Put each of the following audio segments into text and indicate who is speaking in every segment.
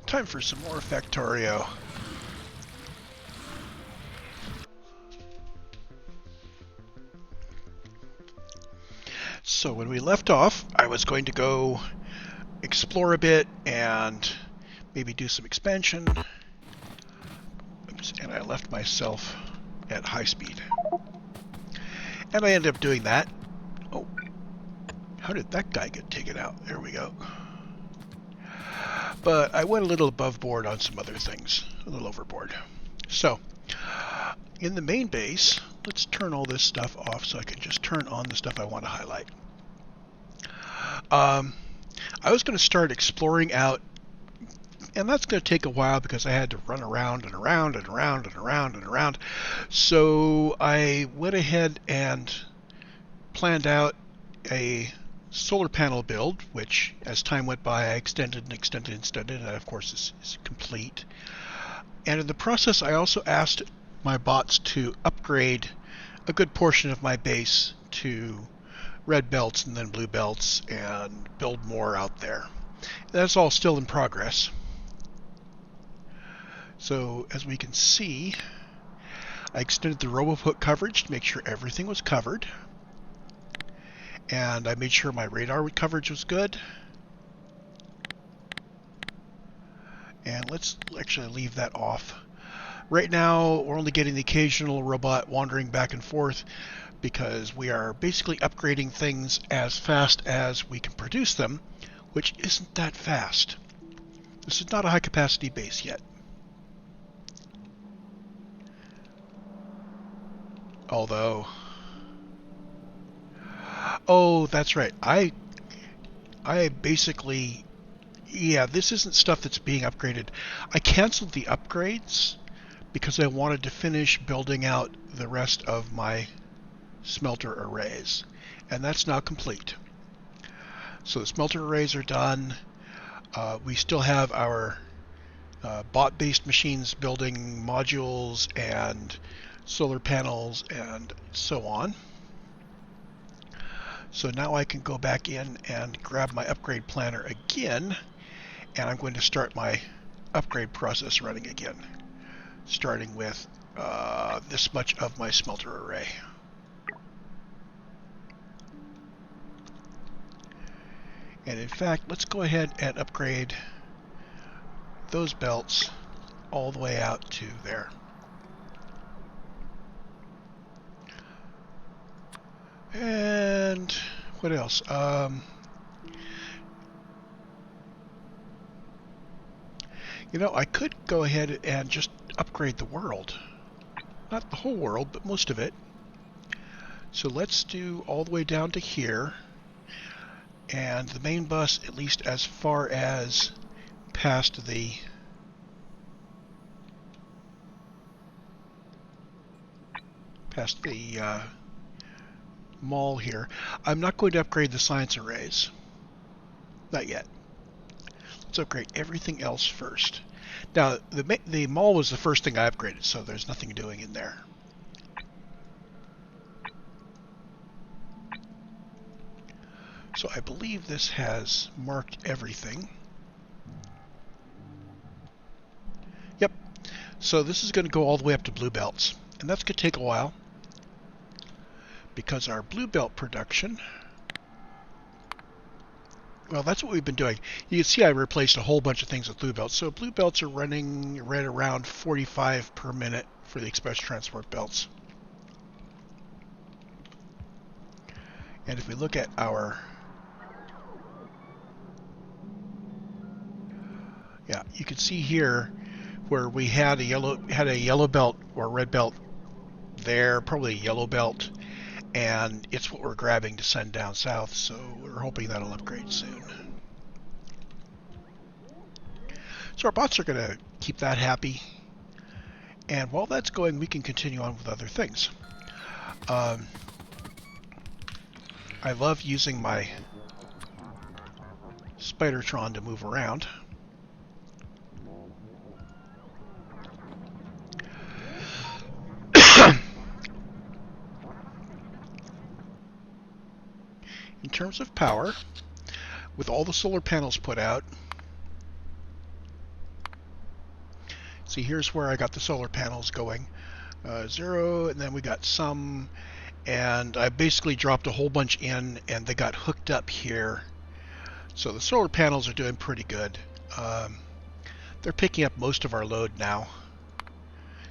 Speaker 1: Time for some more Factorio. So when we left off, I was going to go explore a bit and maybe do some expansion. Oops, and I left myself at high speed. And I ended up doing that. Oh, how did that guy get taken out? There we go. But I went a little above board on some other things, a little overboard. So, in the main base, let's turn all this stuff off so I can just turn on the stuff I want to highlight. I was going to start exploring out, and that's going to take a while because I had to run around and around and around and around and around. So I went ahead and planned out a solar panel build, which as time went by I extended and extended and extended, and of course is complete. And in the process I also asked my bots to upgrade a good portion of my base to red belts and then blue belts and build more out there. That's all still in progress. So as we can see, I extended the RoboHook coverage to make sure everything was covered. And I made sure my radar coverage was good. And let's actually leave that off. Right now, we're only getting the occasional robot wandering back and forth because we are basically upgrading things as fast as we can produce them, which isn't that fast. This is not a high-capacity base yet. Although... Oh, that's right. I basically... Yeah, this isn't stuff that's being upgraded. I canceled the upgrades because I wanted to finish building out the rest of my smelter arrays. And that's now complete. So the smelter arrays are done. We still have our bot-based machines building modules and solar panels and so on. So now I can go back in and grab my upgrade planner again, and I'm going to start my upgrade process running again, starting with this much of my smelter array. And in fact, let's go ahead and upgrade those belts all the way out to there. And what else? You know, I could go ahead and just upgrade the world. Not the whole world, but most of it. So let's do all the way down to here. And the main bus, at least as far as past the mall here. I'm not going to upgrade the science arrays. Not yet. Let's upgrade everything else first. Now, the mall was the first thing I upgraded, so there's nothing doing in there. So I believe this has marked everything. Yep. So this is going to go all the way up to blue belts. And that's going to take a while, because our blue belt production, well, that's what we've been doing. You can see I replaced a whole bunch of things with blue belts. So blue belts are running right around 45 per minute for the express transport belts. And if we look at our, yeah, you can see here where we had a yellow belt or red belt there, probably a yellow belt, and it's what we're grabbing to send down south, so we're hoping that'll upgrade soon. So our bots are going to keep that happy, and while that's going, we can continue on with other things. I love using my Spidertron to move around. In terms of power, with all the solar panels put out, See, here's where I got the solar panels going. 0, and then we got some, and I basically dropped a whole bunch in, and they got hooked up here. So the solar panels are doing pretty good. They're picking up most of our load now.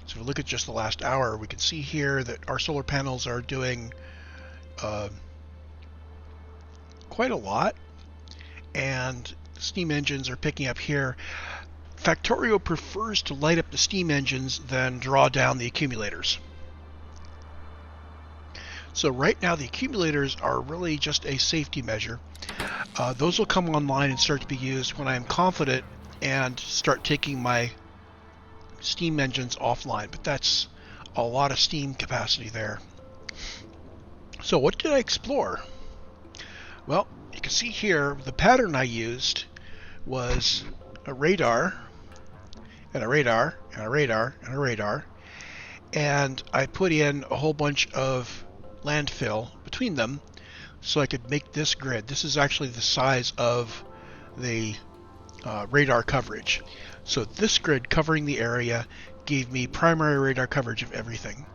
Speaker 1: So if we look at just the last hour, we can see here that our solar panels are doing quite a lot, and steam engines are picking up here. Factorio prefers to light up the steam engines than draw down the accumulators. So right now the accumulators are really just a safety measure. Those will come online and start to be used when I'm confident and start taking my steam engines offline, but that's a lot of steam capacity there. So what did I explore? Well, you can see here the pattern I used was a radar and a radar and a radar and a radar, and I put in a whole bunch of landfill between them so I could make this grid. This is actually the size of the radar coverage. So this grid covering the area gave me primary radar coverage of everything.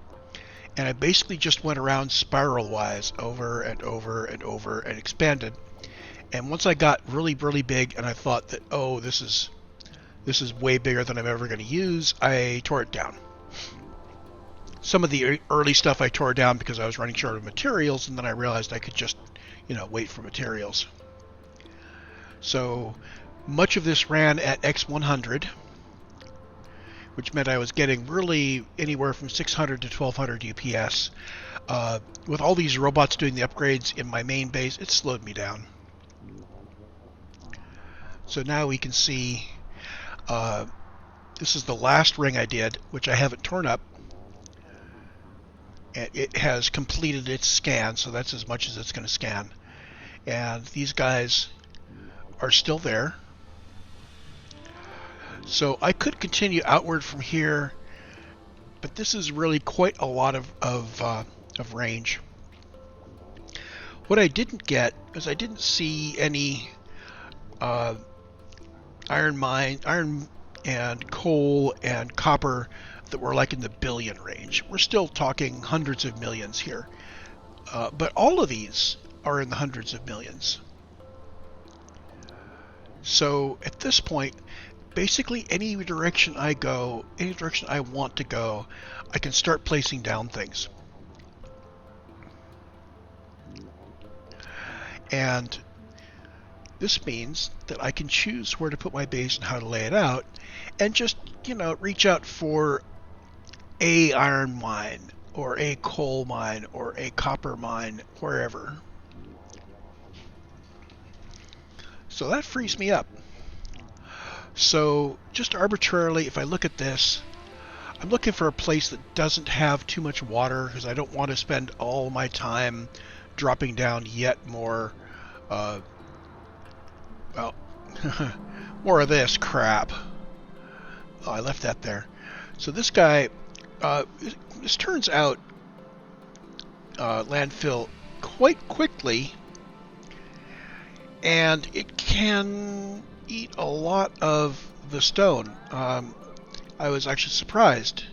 Speaker 1: And I basically just went around spiral-wise over and over and over and expanded. And once I got really, really big and I thought that, oh, this is way bigger than I'm ever going to use, I tore it down. Some of the early stuff I tore down because I was running short of materials, and then I realized I could just, wait for materials. So much of this ran at X100, which meant I was getting really anywhere from 600 to 1200 UPS. With all these robots doing the upgrades in my main base, it slowed me down. So now we can see this is the last ring I did, which I haven't torn up. And it has completed its scan, so that's as much as it's going to scan. And these guys are still there. So I could continue outward from here, but this is really quite a lot of range. What I didn't get is I didn't see any iron and coal and copper that were like in the billion range. We're still talking hundreds of millions here, but all of these are in the hundreds of millions. So at this point, basically any direction I go, any direction I want to go, I can start placing down things. And this means that I can choose where to put my base and how to lay it out, and just, reach out for a iron mine or a coal mine or a copper mine wherever. So that frees me up. So just arbitrarily, if I look at this, I'm looking for a place that doesn't have too much water, because I don't want to spend all my time dropping down yet more, more of this crap. Oh, I left that there. So this guy, this turns out landfill quite quickly, and it can eat a lot of the stone. I was actually surprised.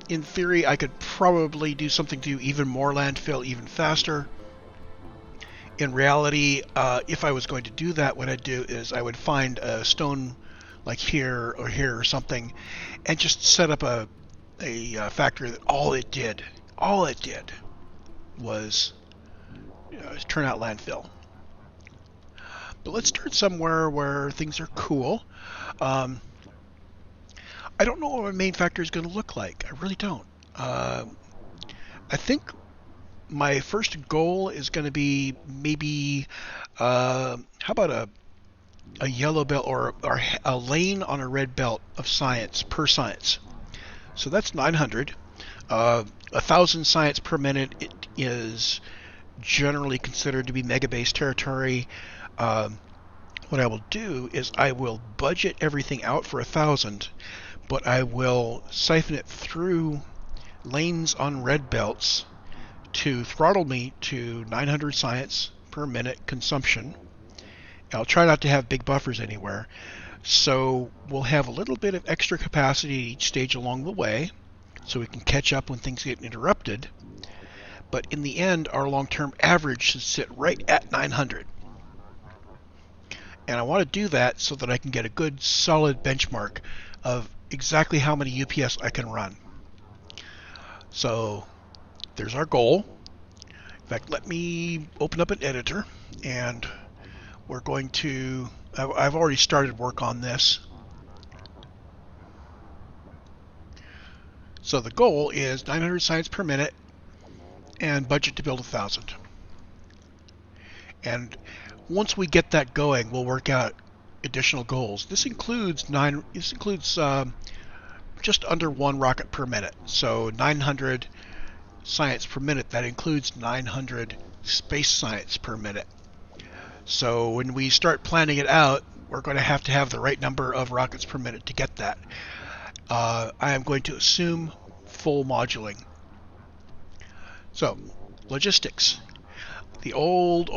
Speaker 1: In theory, I could probably do something to even more landfill even faster. In reality, if I was going to do that, what I'd do is I would find a stone like here or something, and just set up a factory that all it did was turn out landfill. But let's start somewhere where things are cool. I don't know what my main factory is going to look like. I really don't. I think my first goal is going to be maybe, how about a yellow belt or a lane on a red belt of science per science. So that's 900. 1,000 science per minute it is generally considered to be megabase territory. What I will do is I will budget everything out for 1,000, but I will siphon it through lanes on red belts to throttle me to 900 science per minute consumption. I'll try not to have big buffers anywhere. So we'll have a little bit of extra capacity at each stage along the way, so we can catch up when things get interrupted. But in the end, our long-term average should sit right at 900. And I want to do that so that I can get a good solid benchmark of exactly how many UPS I can run. So there's our goal. In fact, let me open up an editor, and we're going to, I've already started work on this. So the goal is 900 science per minute and budget to build 1,000. And once we get that going, we'll work out additional goals. This includes just under 1 rocket per minute. So 900 science per minute. That includes 900 space science per minute. So when we start planning it out, we're going to have the right number of rockets per minute to get that. I am going to assume full moduling. So, logistics. The old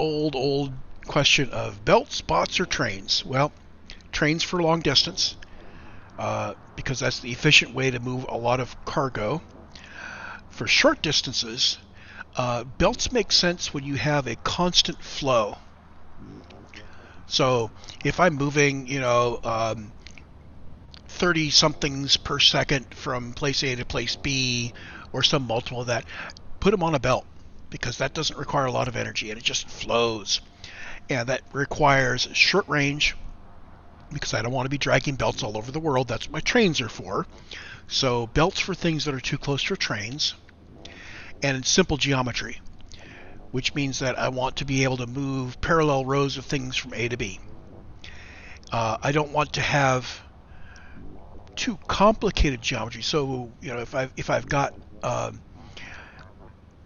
Speaker 1: question of belts, bots, or trains. Well, trains for long distance, because that's the efficient way to move a lot of cargo. For short distances, belts make sense when you have a constant flow. So if I'm moving, 30 somethings per second from place A to place B, or some multiple of that, put them on a belt, because that doesn't require a lot of energy and it just flows. And that requires short range, because I don't want to be dragging belts all over the world. That's what my trains are for. So belts for things that are too close for trains, and simple geometry, which means that I want to be able to move parallel rows of things from A to B. I don't want to have too complicated geometry. So if I've got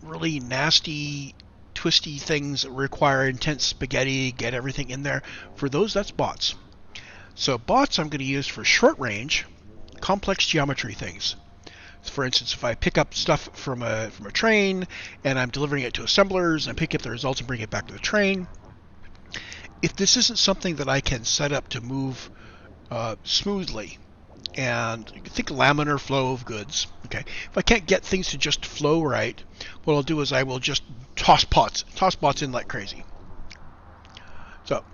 Speaker 1: really nasty, twisty things that require intense spaghetti, get everything in there, for those, that's bots. So bots I'm going to use for short range, complex geometry things. For instance, if I pick up stuff from a train and I'm delivering it to assemblers and pick up the results and bring it back to the train, if this isn't something that I can set up to move smoothly, and you can think laminar flow of goods, okay? If I can't get things to just flow right, what I'll do is I will just toss bots in like crazy. So,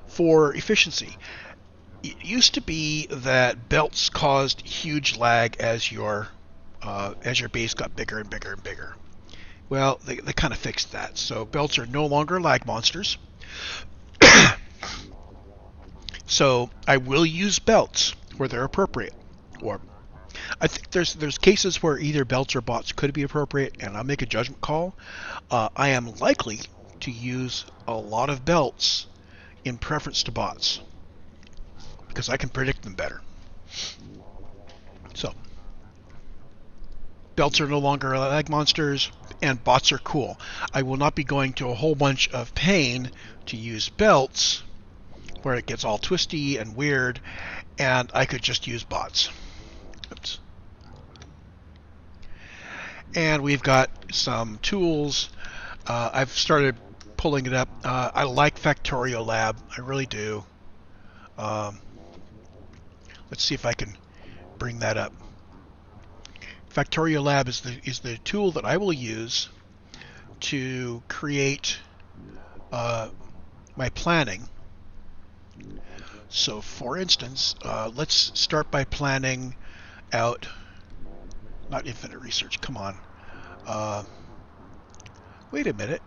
Speaker 1: for efficiency, it used to be that belts caused huge lag as your base got bigger and bigger and bigger. Well, they kind of fixed that. So belts are no longer lag monsters. So I will use belts where they're appropriate. Or I think there's cases where either belts or bots could be appropriate, and I'll make a judgment call. I am likely to use a lot of belts in preference to bots, because I can predict them better. So, belts are no longer lag monsters, and bots are cool. I will not be going to a whole bunch of pain to use belts where it gets all twisty and weird, and I could just use bots. Oops. And we've got some tools. I've started pulling it up. I like Factorio Lab. I really do. Let's see if I can bring that up. Factorio Lab is the tool that I will use to create my planning. So, for instance, let's start by planning out, not infinite research, come on. Wait a minute.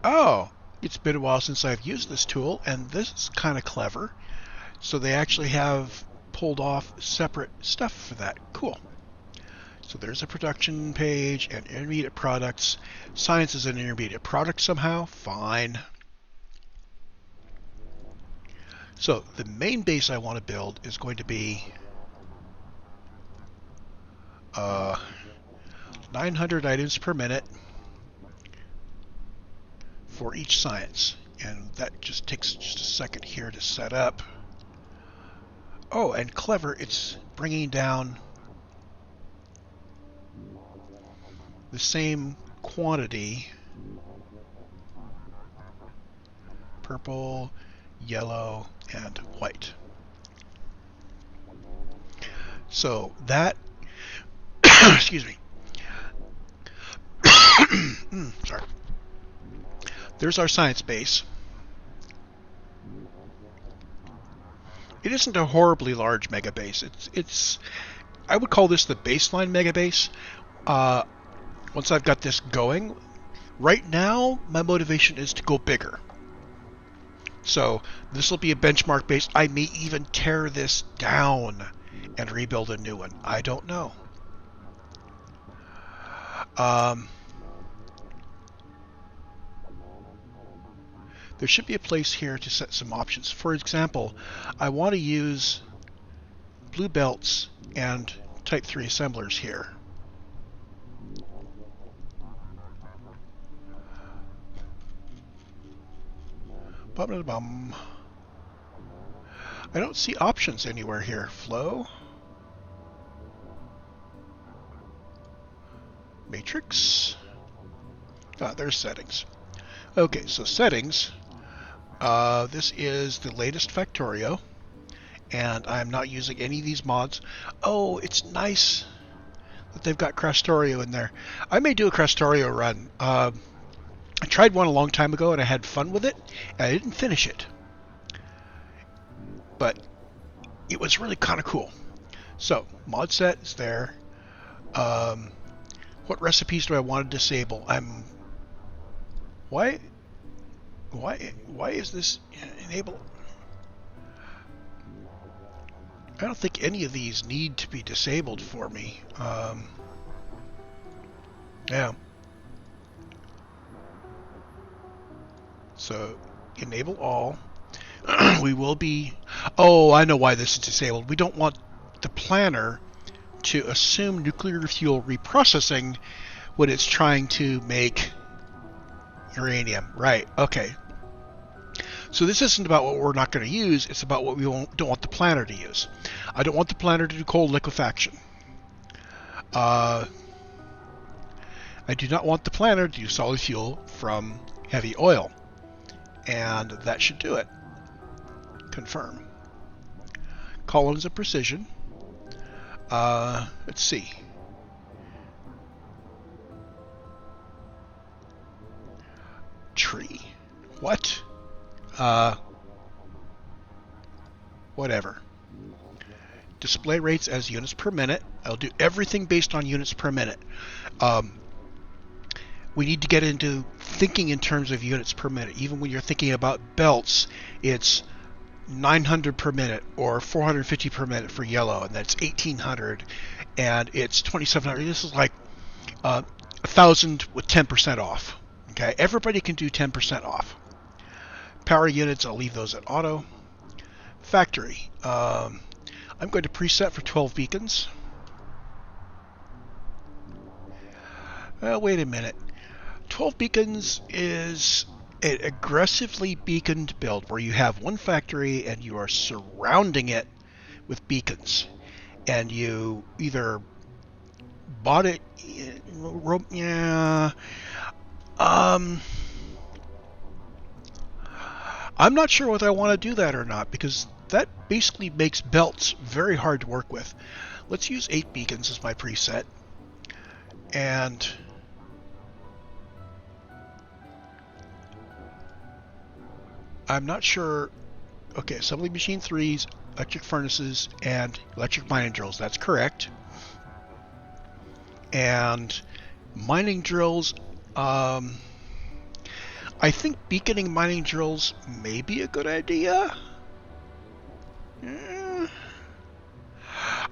Speaker 1: Oh, it's been a while since I've used this tool, and this is kind of clever. So they actually have pulled off separate stuff for that. Cool. So there's a production page and intermediate products. Science is an intermediate product somehow. Fine. So the main base I want to build is going to be 900 items per minute for each science. And that just takes just a second here to set up. Oh, and clever, it's bringing down the same quantity purple, yellow, and white. So that, excuse me. Sorry. There's our science base. It isn't a horribly large megabase. It's I would call this the baseline megabase. Once I've got this going, right now my motivation is to go bigger. So this will be a benchmark base. I may even tear this down and rebuild a new one. I don't know. There should be a place here to set some options. For example, I want to use blue belts and type 3 assemblers here. Bum. I don't see options anywhere here. Flow. Matrix. There's settings. Okay, so settings. This is the latest Factorio, and I'm not using any of these mods. Oh, it's nice that they've got Crastorio in there. I may do a Crastorio run. I tried one a long time ago, and I had fun with it, and I didn't finish it. But it was really kind of cool. So, mod set is there. What recipes do I want to disable? Why is this enable? I don't think any of these need to be disabled for me. Yeah. So, enable all. We will be... Oh, I know why this is disabled. We don't want the planner to assume nuclear fuel reprocessing when it's trying to make uranium. Right, okay. So this isn't about what we're not going to use, it's about what we don't want the planner to use. I don't want the planner to do cold liquefaction. I do not want the planner to do solid fuel from heavy oil. And that should do it. Confirm. Columns of precision. Let's see. Tree. What? Whatever. Display rates as units per minute. I'll do everything based on units per minute. We need to get into thinking in terms of units per minute. Even when you're thinking about belts, it's 900 per minute or 450 per minute for yellow, and that's 1800, and it's 2700. This is like 1,000 with 10% off. Okay, everybody can do 10% off. Power units, I'll leave those at auto. Factory, I'm going to preset for 12 beacons. Wait a minute. 12 beacons is an aggressively beaconed build where you have one factory and you are surrounding it with beacons. And you either bought it... Yeah... I'm not sure whether I want to do that or not, because that basically makes belts very hard to work with. Let's use 8 beacons as my preset. And I'm not sure... Okay, assembly machine 3s, electric furnaces, and electric mining drills. That's correct. And mining drills... I think beaconing mining drills may be a good idea. I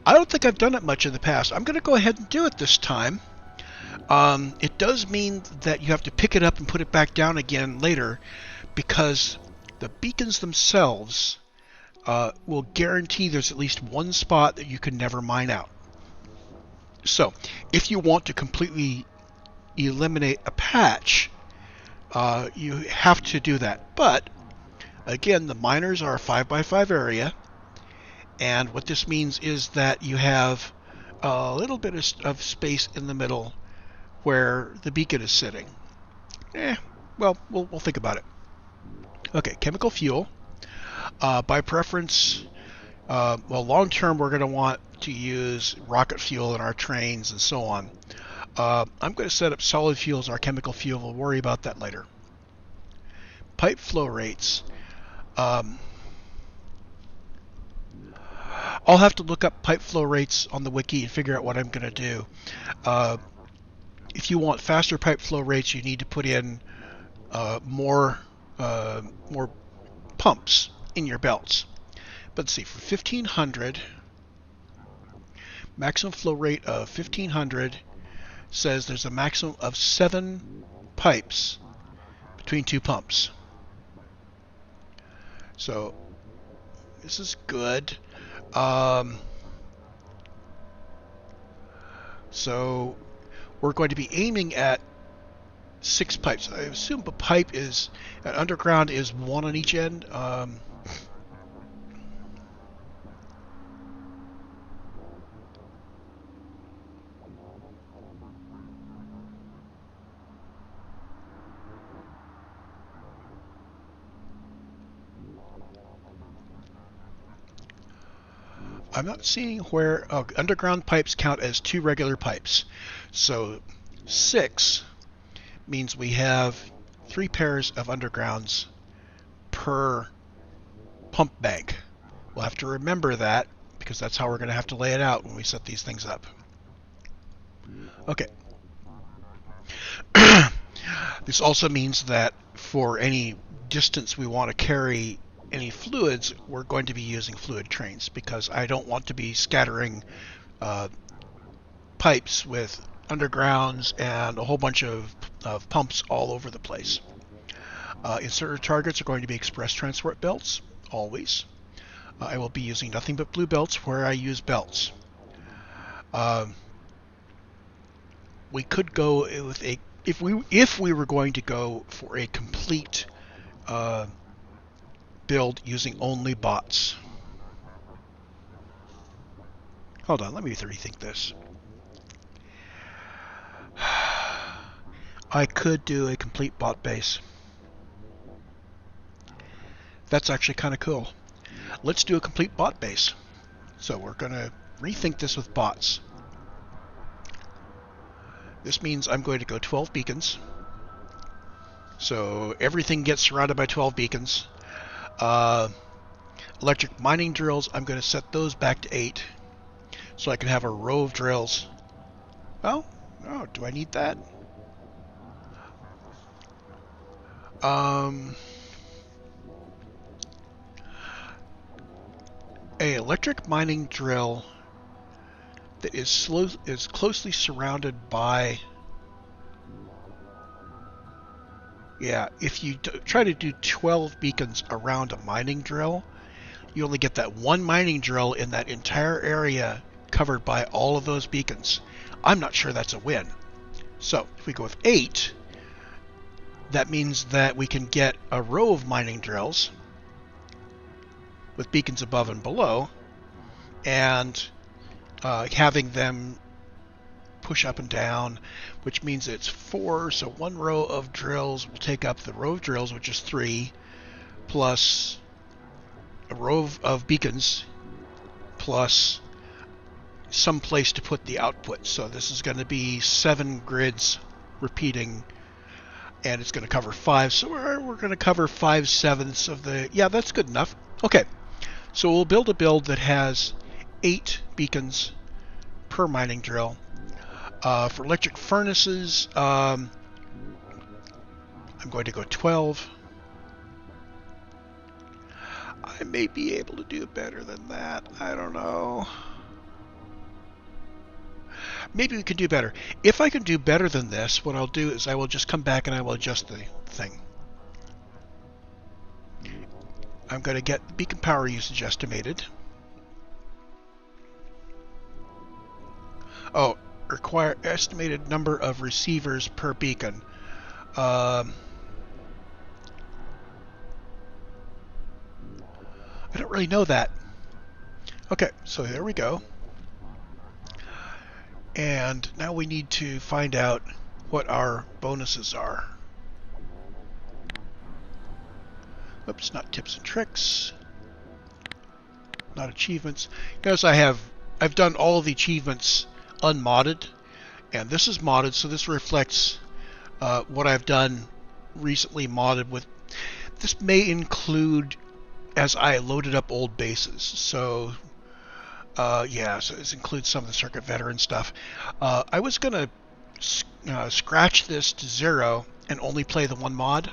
Speaker 1: don't think I've done it much in the past. I'm going to go ahead and do it this time. It does mean that you have to pick it up and put it back down again later, because the beacons themselves will guarantee there's at least one spot that you can never mine out. So, if you want to completely eliminate a patch, you have to do that. But again, the miners are a 5x5 area, and what this means is that you have a little bit of space in the middle where the beacon is sitting. Well, we'll think about it. Okay, chemical fuel. By preference, well, long term, we're going to want to use rocket fuel in our trains and so on. I'm going to set up solid fuel as our chemical fuel. We'll worry about that later. Pipe flow rates. Um, I'll have to look up pipe flow rates on the wiki and figure out what I'm going to do. Uh, if you want faster pipe flow rates, you need to put in more pumps in your belts. But let's see, for 1500, maximum flow rate of 1500 says there's a maximum of 7 pipes between 2 pumps. So this is good. So we're going to be aiming at 6 pipes. I assume a pipe is, an underground is 1 on each end. I'm not seeing where underground pipes count as 2 regular pipes. So 6 means we have 3 pairs of undergrounds per pump bank. We'll have to remember that because that's how we're going to have to lay it out when we set these things up. Okay. This also means that for any distance we want to carry any fluids, we're going to be using fluid trains because I don't want to be scattering pipes with undergrounds and a whole bunch of pumps all over the place. Inserter targets are going to be express transport belts, always. I will be using nothing but blue belts where I use belts. We could go with a, if we were going to go for a complete build using only bots. Hold on, let me rethink this. I could do a complete bot base. That's actually kind of cool. Let's do a complete bot base. So we're going to rethink this with bots. This means I'm going to go 12 beacons. So everything gets surrounded by 12 beacons. Electric mining drills, I'm going to set those back to 8. So I can have a row of drills. Well, oh, do I need that? A electric mining drill that is closely surrounded by, yeah, if you try to do 12 beacons around a mining drill, you only get that one mining drill in that entire area covered by all of those beacons. I'm not sure that's a win. So if we go with 8, that means that we can get a row of mining drills with beacons above and below, and having them push up and down, which means it's 4, so one row of drills will take up the row of drills, which is 3, plus a row of beacons, plus some place to put the output. So this is going to be 7 grids repeating, and it's going to cover 5, so we're going to cover 5/7 of the, yeah, that's good enough. Okay, so we'll build a build that has 8 beacons per mining drill. For electric furnaces, I'm going to go 12. I may be able to do better than that. I don't know. Maybe we can do better. If I can do better than this, what I'll do is I will just come back and I will adjust the thing. I'm going to get beacon power usage estimated. Oh, require estimated number of receivers per beacon. I don't really know that. Okay, so there we go. And now we need to find out what our bonuses are. Oops, not tips and tricks, not achievements. Notice I've done all of the achievements unmodded, and this is modded, so this reflects what I've done recently modded with. This may include as I loaded up old bases. So yeah, so this includes some of the circuit veteran stuff. I was gonna scratch this to 0 and only play the one mod,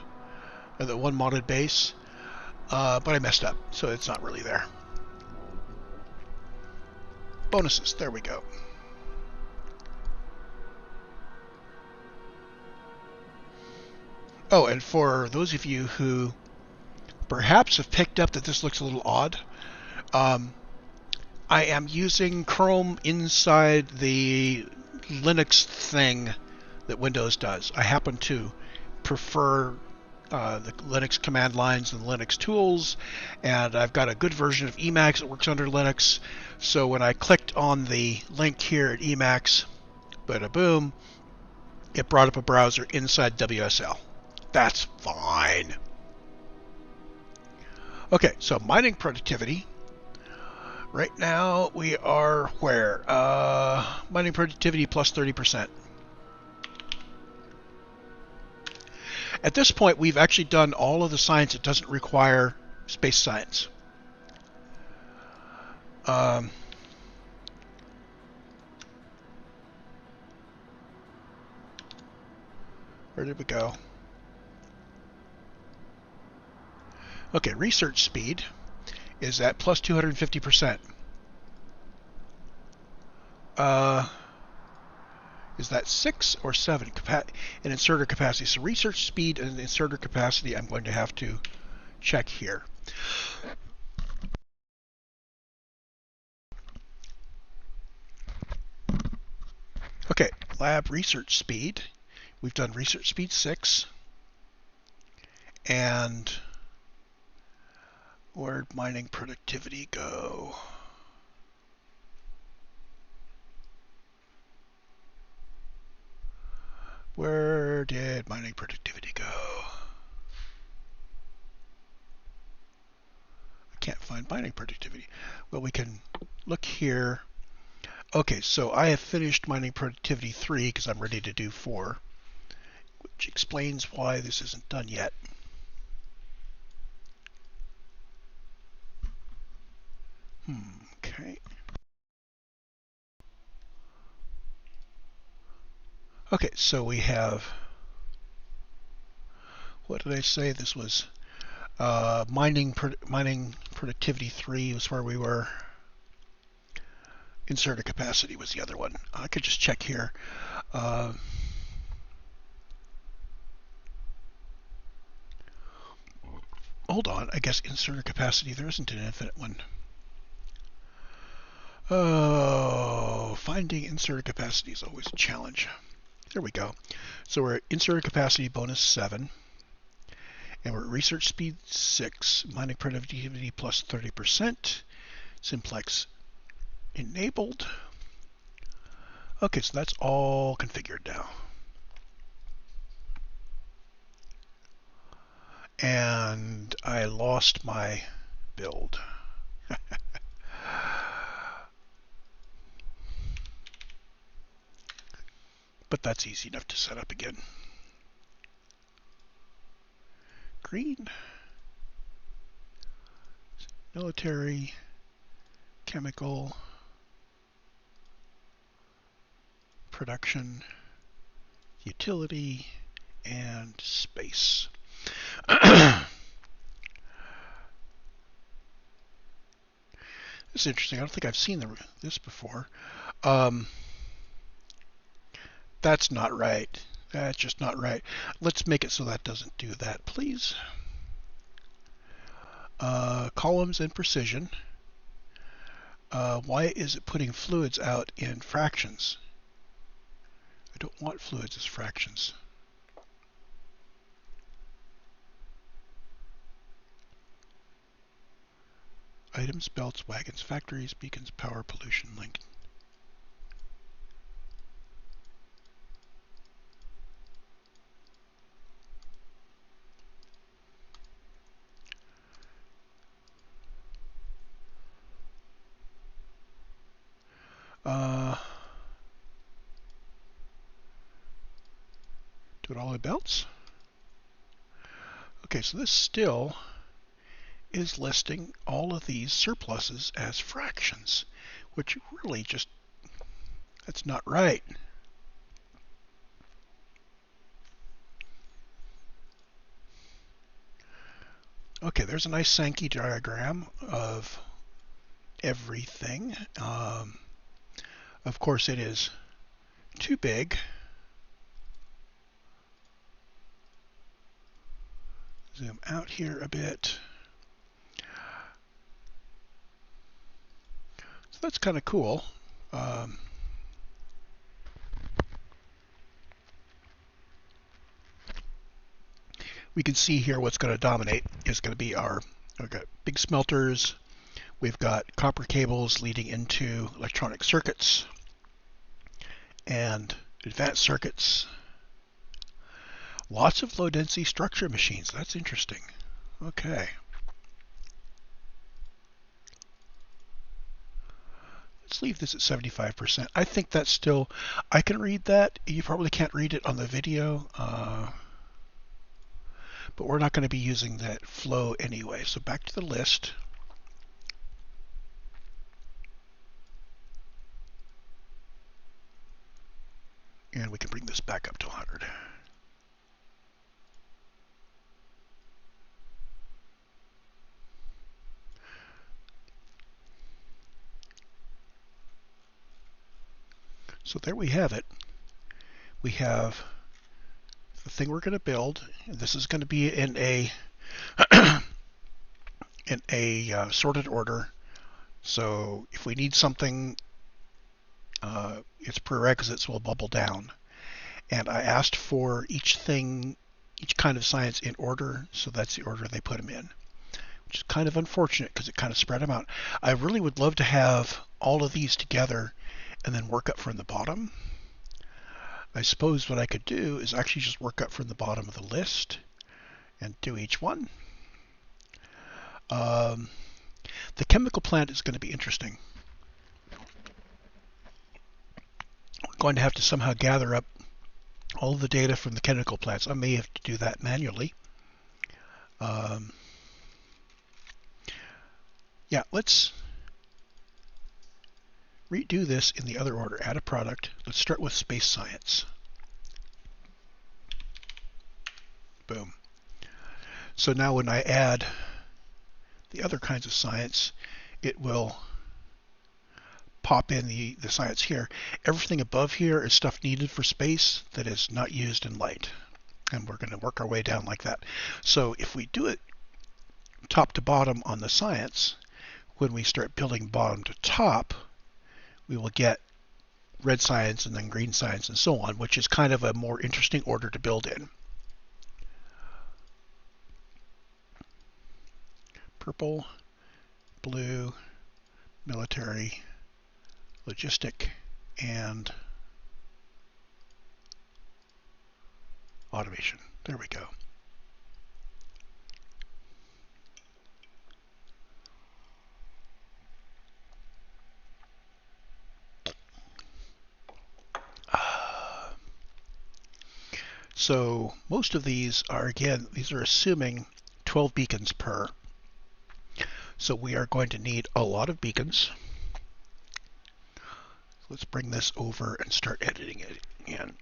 Speaker 1: or the one modded base, but I messed up, so it's not really there. Bonuses, there we go. Oh, and for those of you who perhaps have picked up that this looks a little odd, I am using Chrome inside the Linux thing that Windows does. I happen to prefer the Linux command lines and Linux tools, and I've got a good version of Emacs that works under Linux. So when I clicked on the link here at Emacs, bada boom, it brought up a browser inside WSL. That's fine. Okay, so mining productivity. Right now we are where? Mining productivity plus 30%. At this point, we've actually done all of the science that doesn't require space science. Where did we go? Okay, research speed is at plus 250%. Is that 6 or 7? And inserter capacity. So research speed and inserter capacity I'm going to have to check here. Okay, lab research speed. We've done research speed 6. And where'd mining productivity go? Where did mining productivity go? I can't find mining productivity. Well, we can look here. Okay, so I have finished mining productivity 3 because I'm ready to do 4, which explains why this isn't done yet. Okay. Okay, so we have, what did I say? This was mining productivity 3 was where we were. Inserter capacity was the other one. I could just check here. Hold on, I guess inserter capacity, there isn't an infinite one. Oh, finding inserter capacity is always a challenge. There we go. So we're at inserter capacity bonus 7. And we're at research speed 6. Mining productivity plus 30%. Simplex enabled. Okay, so that's all configured now. And I lost my build. But that's easy enough to set up again. Green. Military. Chemical. Production. Utility. And space. This is interesting. I don't think I've seen this before. That's not right. That's just not right. Let's make it so that doesn't do that, please. Columns and precision. Why is it putting fluids out in fractions? I don't want fluids as fractions. Items, belts, wagons, factories, beacons, power, pollution, link. Do it all in belts. Okay, so this still is listing all of these surpluses as fractions, which really just, that's not right. Okay, there's a nice Sankey diagram of everything. Of course, it is too big. Zoom out here a bit. So that's kind of cool. We can see here what's going to dominate is going to be we've got big smelters, we've got copper cables leading into electronic circuits and advanced circuits. Lots of low density structure machines. That's interesting. Okay. Let's leave this at 75%. I think that's still, I can read that. You probably can't read it on the video, but we're not going to be using that flow anyway. So back to the list. And we can bring this back up to 100. So there we have it. We have the thing we're going to build. This is going to be in a sorted order. So if we need something, its prerequisites will bubble down. And I asked for each thing, each kind of science in order, so that's the order they put them in, which is kind of unfortunate because it kind of spread them out. I really would love to have all of these together and then work up from the bottom. I suppose what I could do is actually just work up from the bottom of the list and do each one. The chemical plant is going to be interesting. We're going to have to somehow gather up all of the data from the chemical plants. I may have to do that manually. Yeah, let's redo this in the other order. Add a product. Let's start with space science. Boom. So now when I add the other kinds of science, it will pop in the science here. Everything above here is stuff needed for space that is not used in light. And we're going to work our way down like that. So if we do it top to bottom on the science, when we start building bottom to top, we will get red science and then green science and so on, which is kind of a more interesting order to build in. Purple, blue, military, logistic, and automation. There we go. So most of these are, again, these are assuming 12 beacons per. So we are going to need a lot of beacons. Let's bring this over and start editing it again.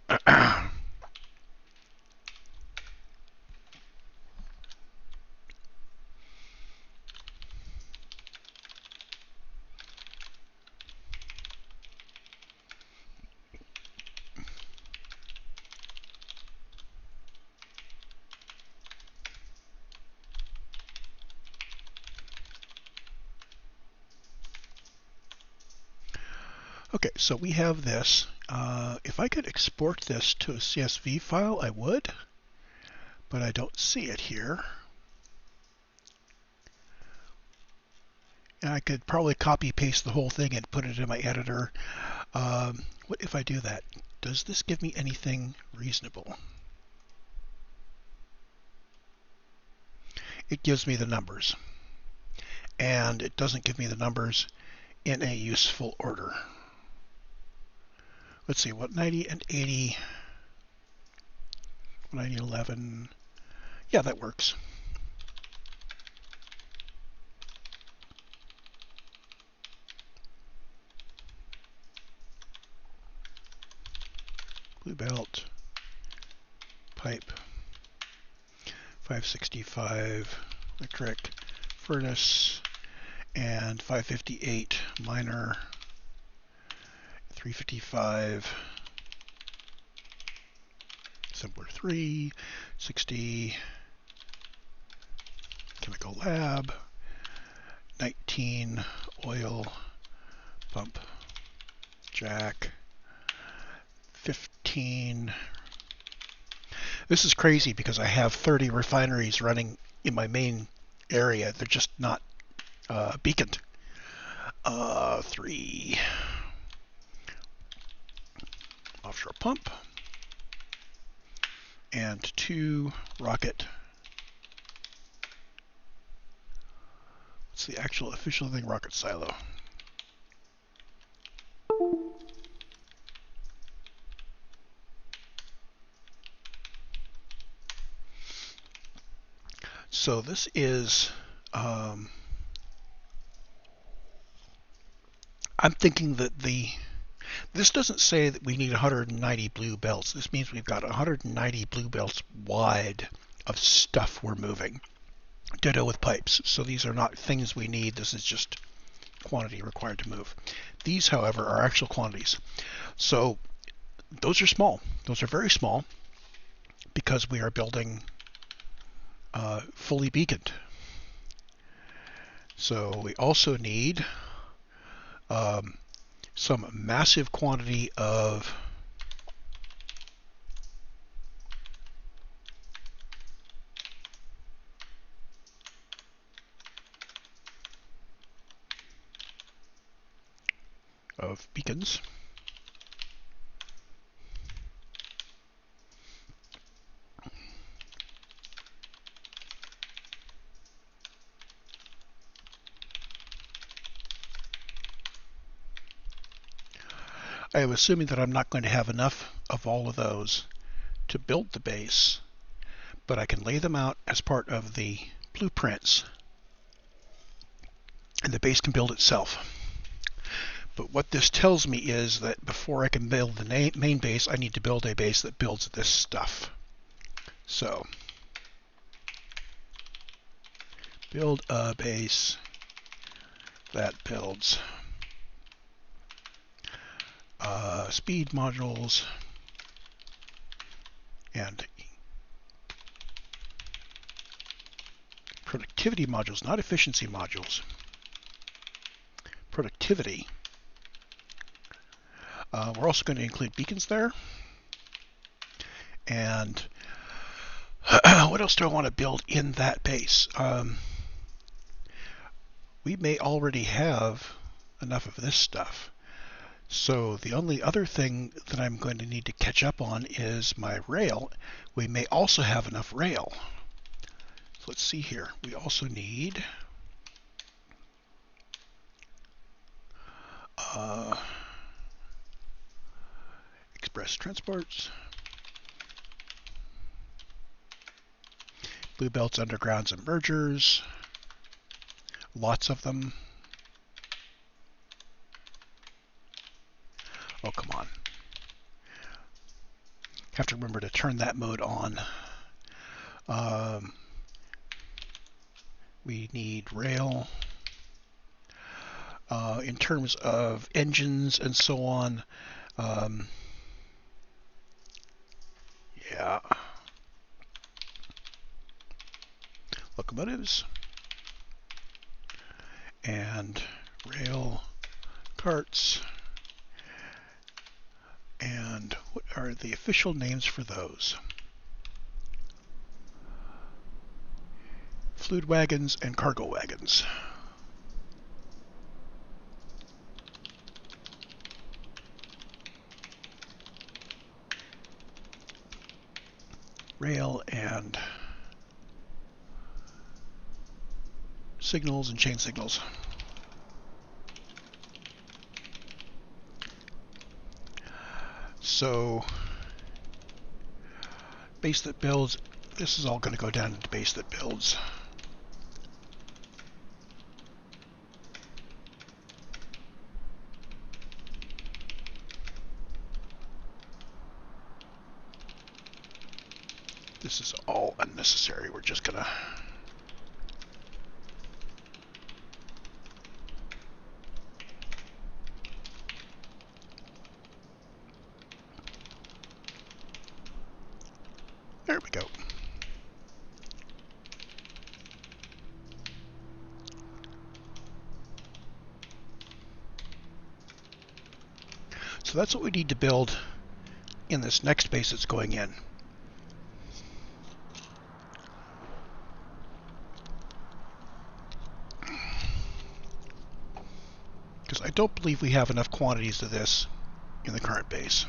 Speaker 1: Okay, so we have this. If I could export this to a CSV file, I would, but I don't see it here. And I could probably copy paste the whole thing and put it in my editor. What if I do that? Does this give me anything reasonable? It gives me the numbers, and it doesn't give me the numbers in a useful order. Let's see, what 90 and 80, 9011. Yeah, that works. Blue belt, pipe, 565 electric, furnace, and 558 miner, 355 assembler 3, 60 chemical lab, 19 oil pump jack, 15. This is crazy because I have 30 refineries running in my main area. They're just not beaconed. 3 offshore pump and 2 rocket. What's the actual official thing? Rocket silo. So this is, I'm thinking that this doesn't say that we need 190 blue belts. This means we've got 190 blue belts wide of stuff we're moving. Ditto with pipes. So these are not things we need. This is just quantity required to move. These, however, are actual quantities. So those are small. Those are very small because we are building fully beaconed. So we also need some massive quantity of beacons. I am assuming that I'm not going to have enough of all of those to build the base, but I can lay them out as part of the blueprints, and the base can build itself. But what this tells me is that before I can build the main base, I need to build a base that builds this stuff. So, build a base that builds speed modules and productivity modules, not efficiency modules. Productivity. We're also going to include beacons there. And what else do I want to build in that base? We may already have enough of this stuff. So the only other thing that I'm going to need to catch up on is my rail. We may also have enough rail. So let's see here. We also need express transports, blue belts, undergrounds, and mergers. Lots of them. Oh, come on. Have to remember to turn that mode on. We need rail. In terms of engines and so on, yeah. Locomotives and rail carts. And what are the official names for those? Fluid wagons and cargo wagons. Rail and signals and chain signals. So base that builds. This is all going to go down into base that builds. This is all unnecessary. We're just going to... There we go. So that's what we need to build in this next base that's going in. Because I don't believe we have enough quantities of this in the current base.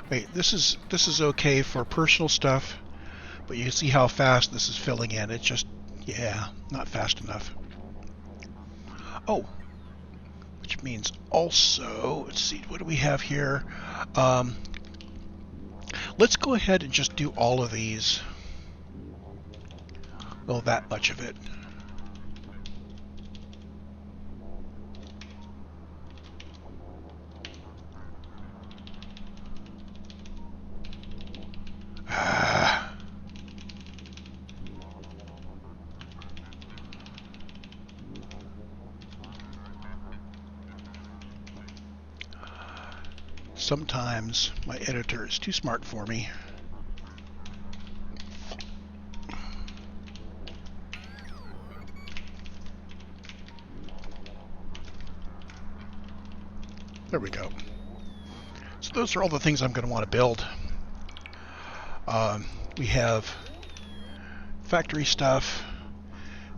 Speaker 1: Wait, this is okay for personal stuff, but you can see how fast this is filling in. It's just, yeah, not fast enough. Oh, which means also, let's see, what do we have here? Let's go ahead and just do all of these. Well, that much of it. Sometimes my editor is too smart for me. There we go. So those are all the things I'm going to want to build. We have factory stuff,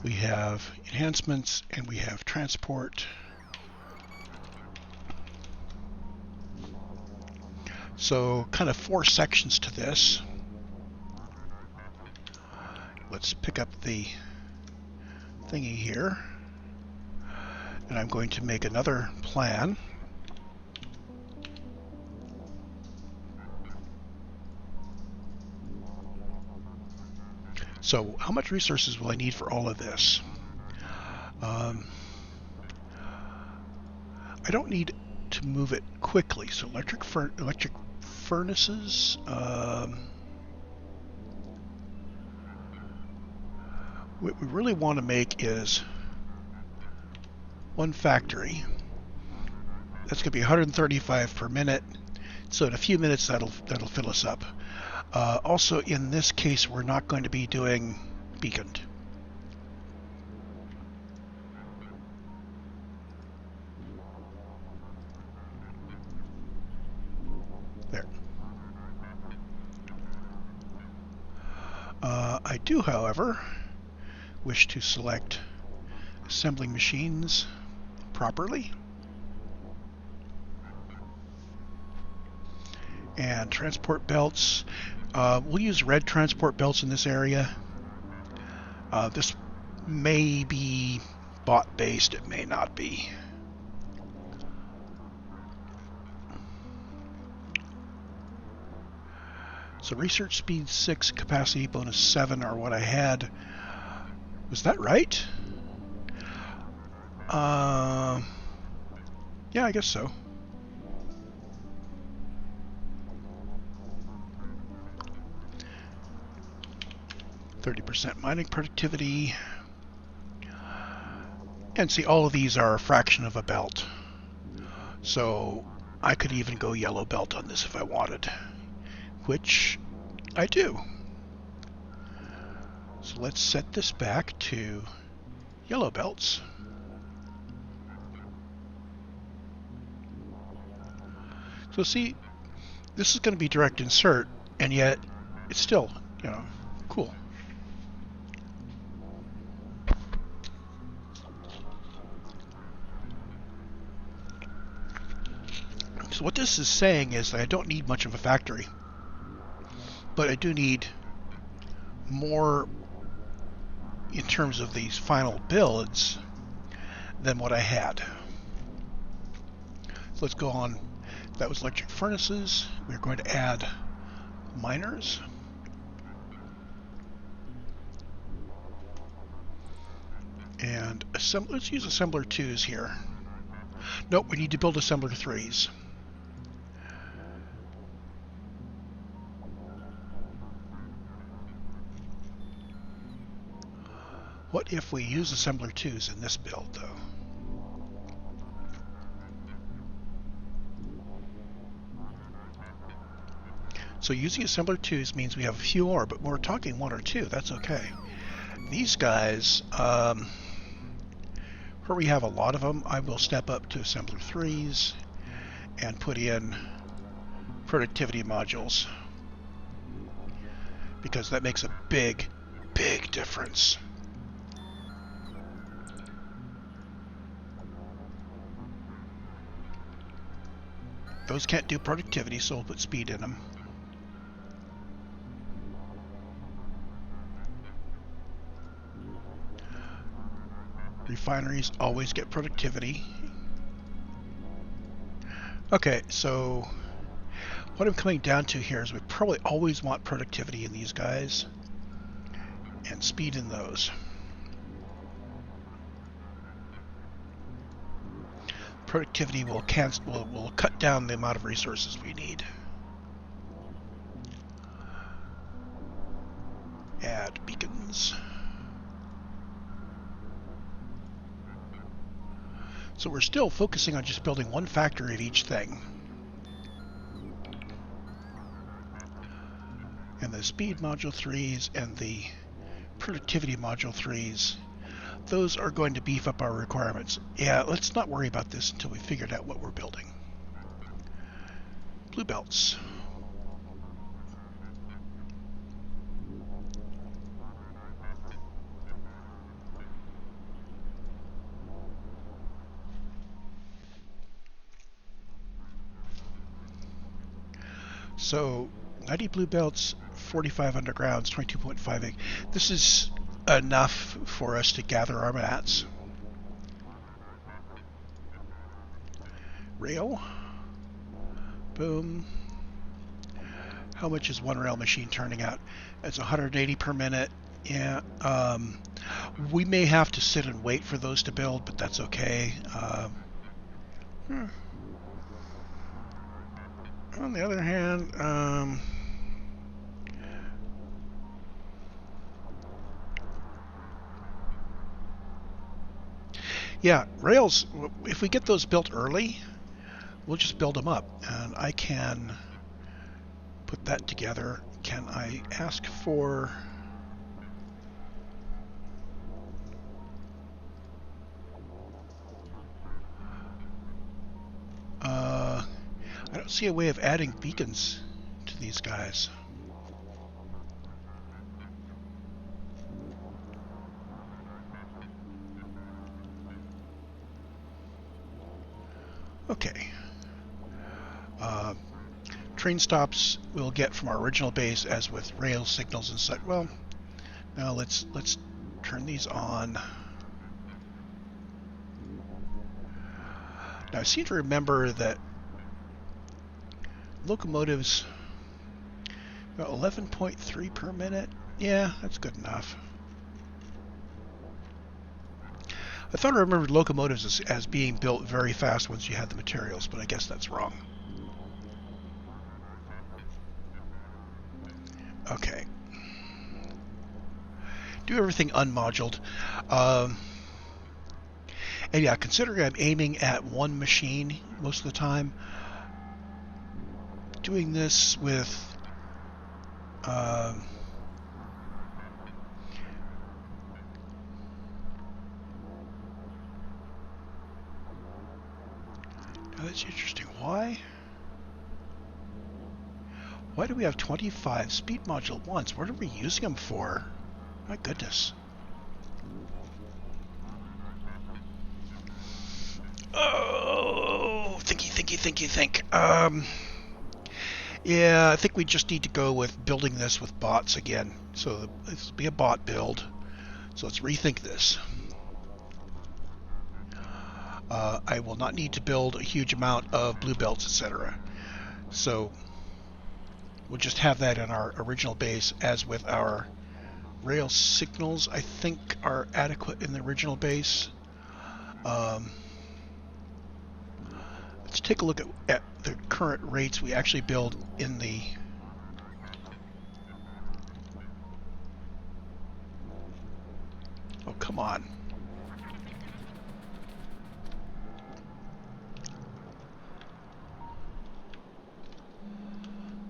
Speaker 1: we have enhancements, and we have transport. So kind of 4 sections to this. Let's pick up the thingy here. And I'm going to make another plan. So how much resources will I need for all of this? I don't need to move it quickly. So electric furnaces. What we really want to make is one factory. That's going to be 135 per minute. So in a few minutes that'll fill us up. Also, in this case, we're not going to be doing beaconed. There. I do, however, wish to select assembling machines properly. And transport belts. We'll use red transport belts in this area. This may be bot based, it may not be. So research speed 6, capacity bonus 7 are what I had. Was that right? Yeah, I guess so. 30% mining productivity. And see, all of these are a fraction of a belt. So I could even go yellow belt on this if I wanted, which I do. So let's set this back to yellow belts. So see, this is going to be direct insert, and yet it's still, you know, cool. So what this is saying is that I don't need much of a factory, but I do need more in terms of these final builds than what I had. So let's go on That was electric furnaces. We're going to add miners. And let's use assembler 2s here. Nope, we need to build assembler 3s. What if we use assembler 2s in this build, though? So using assembler 2s means we have a few more, but we're talking 1 or 2. That's okay. These guys, where we have a lot of them, I will step up to assembler 3s and put in productivity modules, because that makes a big, big difference. Those can't do productivity, so we'll put speed in them. Refineries always get productivity. Okay, so what I'm coming down to here is we probably always want productivity in these guys and speed in those. Productivity will cut down the amount of resources we need. Add beacons. So we're still focusing on just building one factory of each thing. And the speed module 3s and the productivity module 3s, those are going to beef up our requirements. Yeah, let's not worry about this until we figured out what we're building. Blue belts. So 90 blue belts, 45 undergrounds, 22.5 egg. This is enough for us to gather our mats. Rail. Boom. How much is one rail machine turning out? It's 180 per minute. Yeah. We may have to sit and wait for those to build, but that's okay. On the other hand, yeah, rails, if we get those built early, we'll just build them up. And I can put that together. Can I ask for... I don't see a way of adding beacons to these guys. Okay. Train stops we'll get from our original base, as with rail signals and such. Well, now let's turn these on. Now I seem to remember that locomotives, about 11.3 per minute. Yeah, that's good enough. I thought I remembered locomotives as being built very fast once you had the materials, but I guess that's wrong. Okay. Do everything unmoduled. And yeah, considering I'm aiming at one machine most of the time, doing this with now that's interesting. Why do we have 25 speed module 1s? What are we using them for? My goodness. Oh, think. Yeah, I think we just need to go with building this with bots again. So this will be a bot build. So let's rethink this. I will not need to build a huge amount of blue belts, etc. So we'll just have that in our original base, as with our rail signals, I think, are adequate in the original base. Let's take a look at the current rates we actually build in the oh, come on.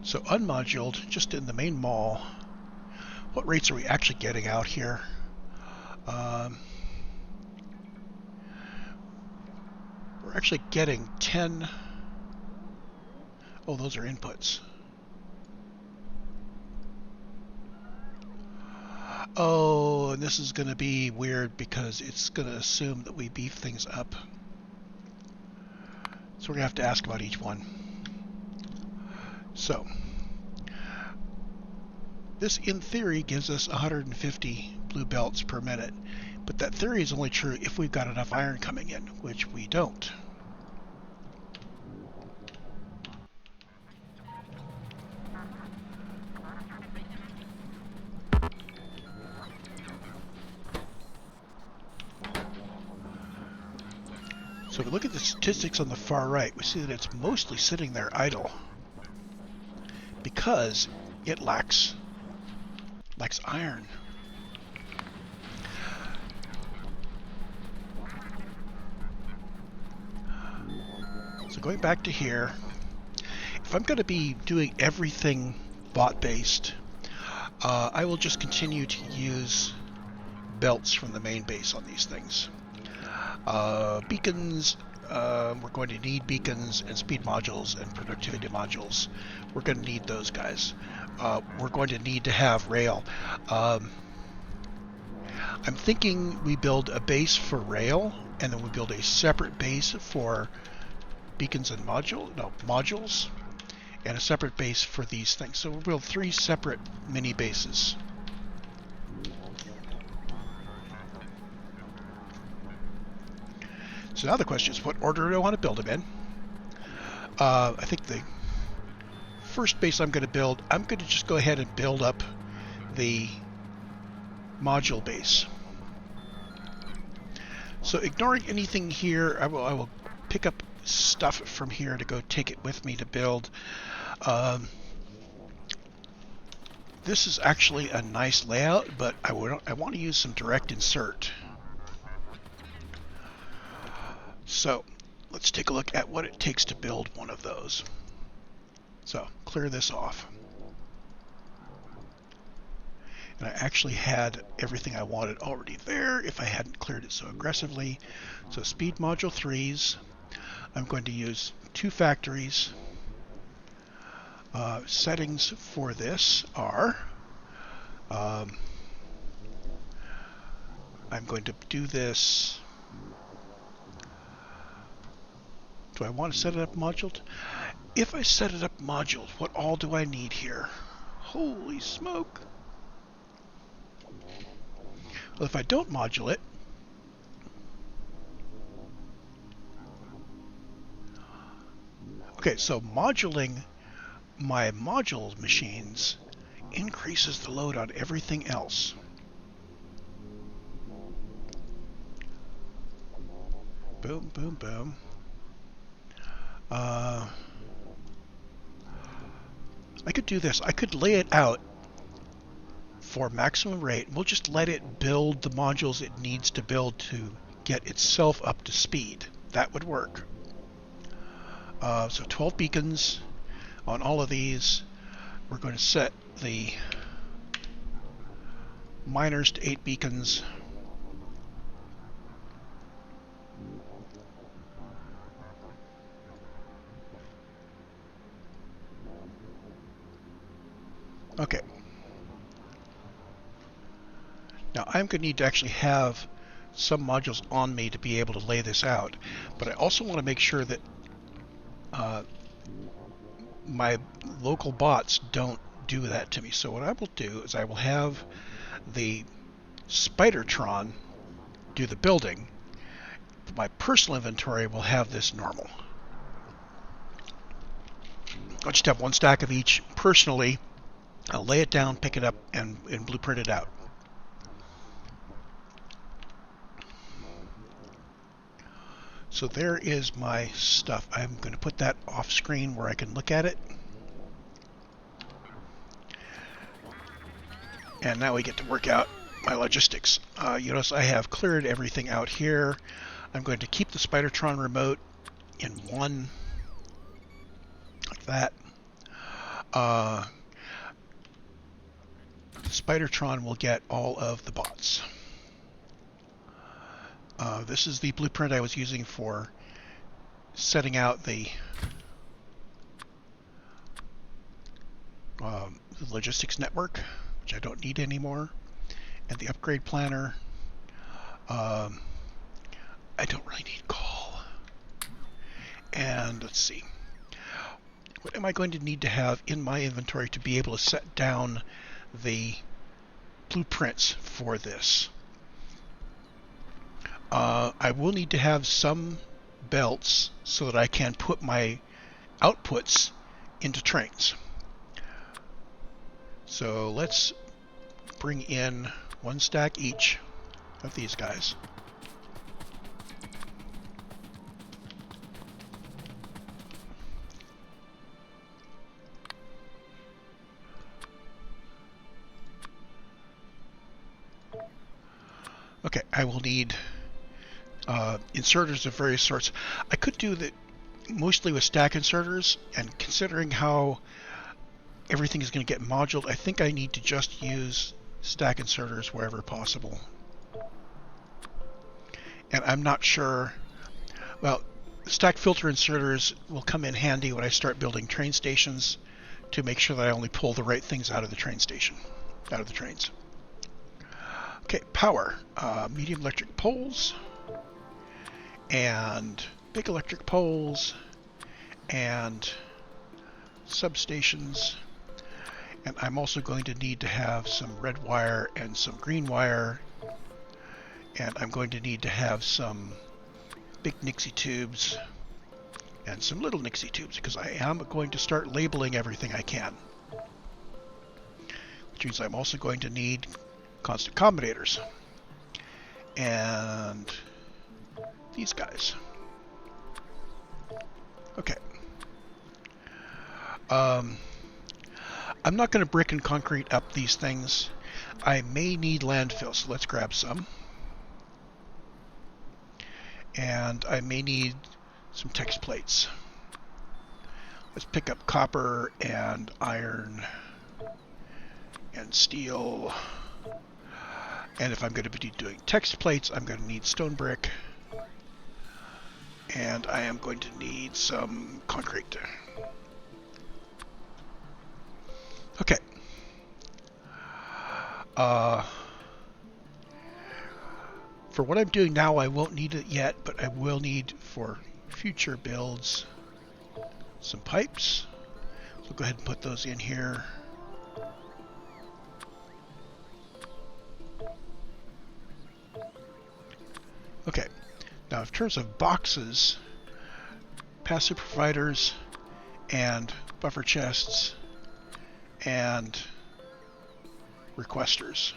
Speaker 1: So unmoduled, just in the main mall, what rates are we actually getting out here? We're actually getting 10. Oh, those are inputs. Oh, and this is going to be weird because it's going to assume that we beef things up. So we're going to have to ask about each one. So this, in theory, gives us 150 blue belts per minute. But that theory is only true if we've got enough iron coming in, which we don't. So if we look at the statistics on the far right, we see that it's mostly sitting there idle because it lacks iron. So going back to here, if I'm going to be doing everything bot-based, I will just continue to use belts from the main base on these things. Beacons, we're going to need beacons and speed modules and productivity modules. We're going to need those guys. We're going to need to have rail. I'm thinking we build a base for rail, and then we build a separate base for beacons and modules, and a separate base for these things. So we'll build 3 separate mini bases. So now the question is, what order do I want to build them in? I think the first base I'm going to build, I'm going to just go ahead and build up the module base. So ignoring anything here, I will pick up stuff from here to go take it with me to build. This is actually a nice layout, but I want to use some direct insert. So let's take a look at what it takes to build one of those. So clear this off. And I actually had everything I wanted already there if I hadn't cleared it so aggressively. So speed module 3s. I'm going to use 2 factories. Settings for this are I'm going to do this. Do I want to set it up moduled? If I set it up moduled, what all do I need here? Holy smoke. Well, if I don't module it, okay, so modulating my module machines increases the load on everything else. Boom, boom, boom. I could do this. I could lay it out for maximum rate. We'll just let it build the modules it needs to build to get itself up to speed. That would work. So 12 beacons on all of these. We're going to set the miners to 8 beacons. Okay. Now I'm going to need to actually have some modules on me to be able to lay this out, but I also want to make sure that my local bots don't do that to me. So what I will do is I will have the Spidertron do the building, my personal inventory will have this normal. I'll just have one stack of each personally. I'll lay it down, pick it up, and blueprint it out. So there is my stuff. I'm going to put that off screen where I can look at it. And now we get to work out my logistics. You notice I have cleared everything out here. I'm going to keep the Spidertron remote in one, like that. The Spidertron will get all of the bots. This is the blueprint I was using for setting out the logistics network, which I don't need anymore, and the upgrade planner. I don't really need coal. And let's see. What am I going to need to have in my inventory to be able to set down the blueprints for this? I will need to have some belts so that I can put my outputs into trains. So let's bring in one stack each of these guys. Okay, I will need inserters of various sorts. I could do that mostly with stack inserters, and considering how everything is going to get moduled, I think I need to just use stack inserters wherever possible. And I'm not sure, well, stack filter inserters will come in handy when I start building train stations to make sure that I only pull the right things out of the train station, out of the trains. Okay, power. Medium electric poles and big electric poles and substations. And I'm also going to need to have some red wire and some green wire. And I'm going to need to have some big Nixie tubes and some little Nixie tubes, because I am going to start labeling everything I can. Which means I'm also going to need constant combinators. And these guys. Okay. I'm not going to brick and concrete up these things. I may need landfill, so let's grab some. And I may need some text plates. Let's pick up copper and iron and steel. And if I'm going to be doing text plates, I'm going to need stone brick. And I am going to need some concrete. Okay. For what I'm doing now, I won't need it yet, but I will need for future builds some pipes. So go ahead and put those in here. Okay. Now, in terms of boxes, passive providers and buffer chests and requesters.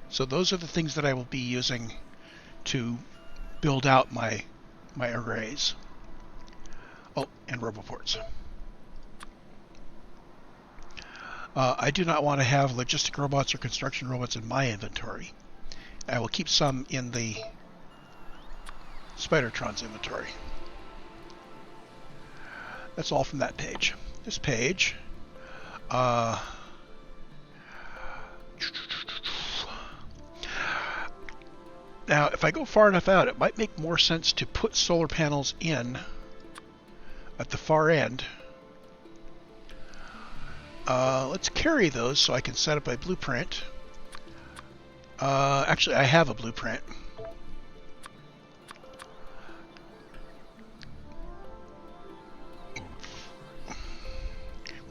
Speaker 1: So those are the things that I will be using to build out my arrays. Oh, and roboports. I do not want to have logistic robots or construction robots in my inventory. I will keep some in the Spidertron's inventory. That's all from that page. This page, now, if I go far enough out, it might make more sense to put solar panels in at the far end. Let's carry those so I can set up a blueprint. Actually, I have a blueprint.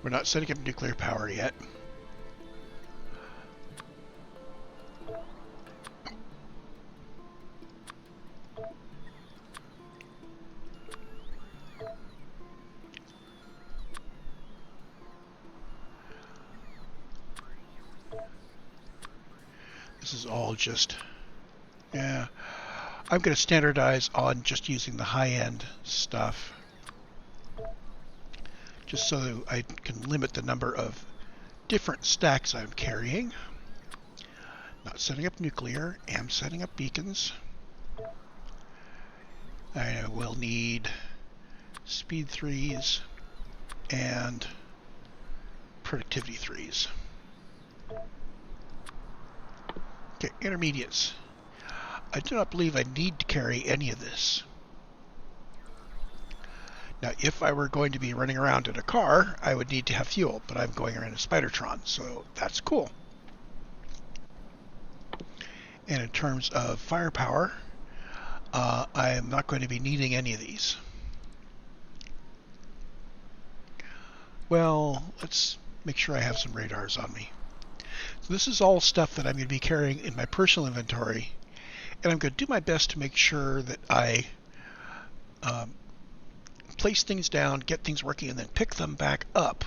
Speaker 1: We're not setting up nuclear power yet. This is all just, yeah. I'm going to standardize on just using the high-end stuff, just so that I can limit the number of different stacks I'm carrying. Not setting up nuclear, am setting up beacons. I will need speed 3s and productivity 3s. Okay, intermediates. I do not believe I need to carry any of this. Now, if I were going to be running around in a car, I would need to have fuel, but I'm going around a Spidertron, so that's cool. And in terms of firepower, I am not going to be needing any of these. Well, let's make sure I have some radars on me. So this is all stuff that I'm going to be carrying in my personal inventory, and I'm going to do my best to make sure that I place things down, get things working, and then pick them back up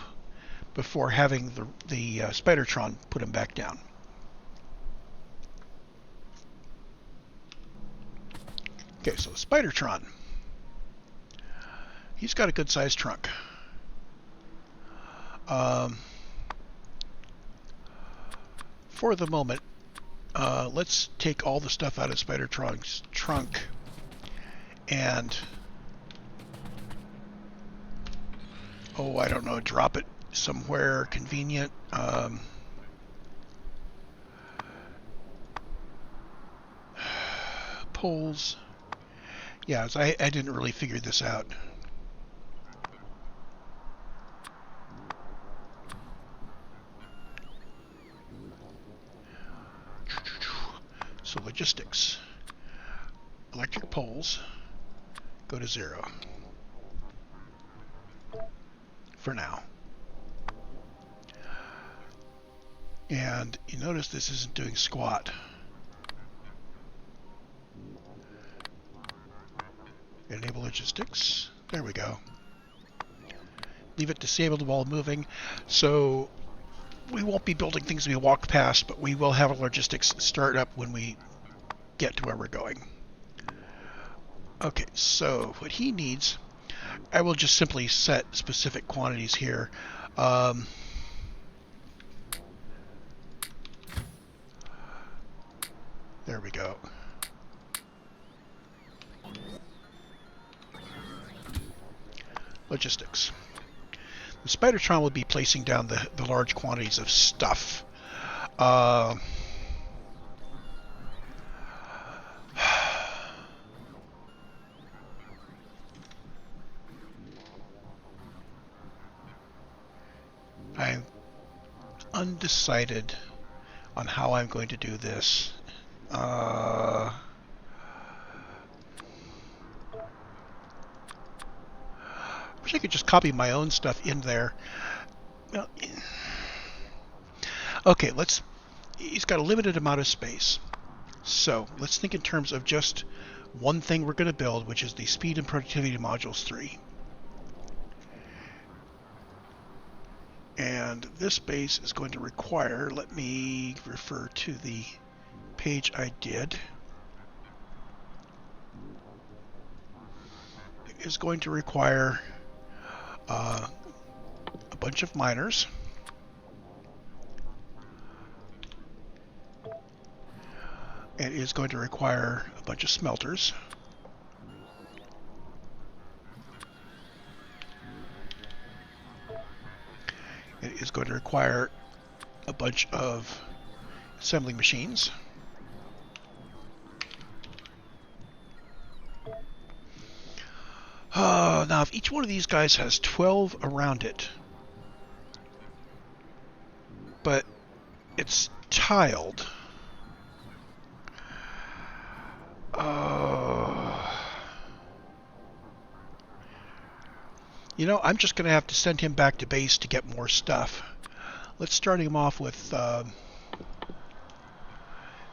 Speaker 1: before having the Spidertron put them back down. Okay, so Spidertron. He's got a good-sized trunk. For the moment, let's take all the stuff out of Spidertron's trunk and, oh, I don't know, drop it somewhere convenient. Poles. Yeah, I didn't really figure this out. So logistics. Electric poles go to 0. For now. And you notice this isn't doing squat. Enable logistics. There we go. Leave it disabled while moving. So we won't be building things we walk past, but we will have our logistics start up when we get to where we're going. Okay, so what he needs, I will just simply set specific quantities here. There we go. Logistics. The Spidertron will be placing down the large quantities of stuff. I'm undecided on how I'm going to do this. Wish I could just copy my own stuff in there. Well, okay, he's got a limited amount of space. So let's think in terms of just one thing we're going to build, which is the speed and productivity modules 3. And this base is going to require, let me refer to the page I did. It is going to require a bunch of miners. It is going to require a bunch of smelters. It is going to require a bunch of assembling machines. Now, if each one of these guys has 12 around it, but it's tiled, you know, I'm just going to have to send him back to base to get more stuff. Let's start him off with,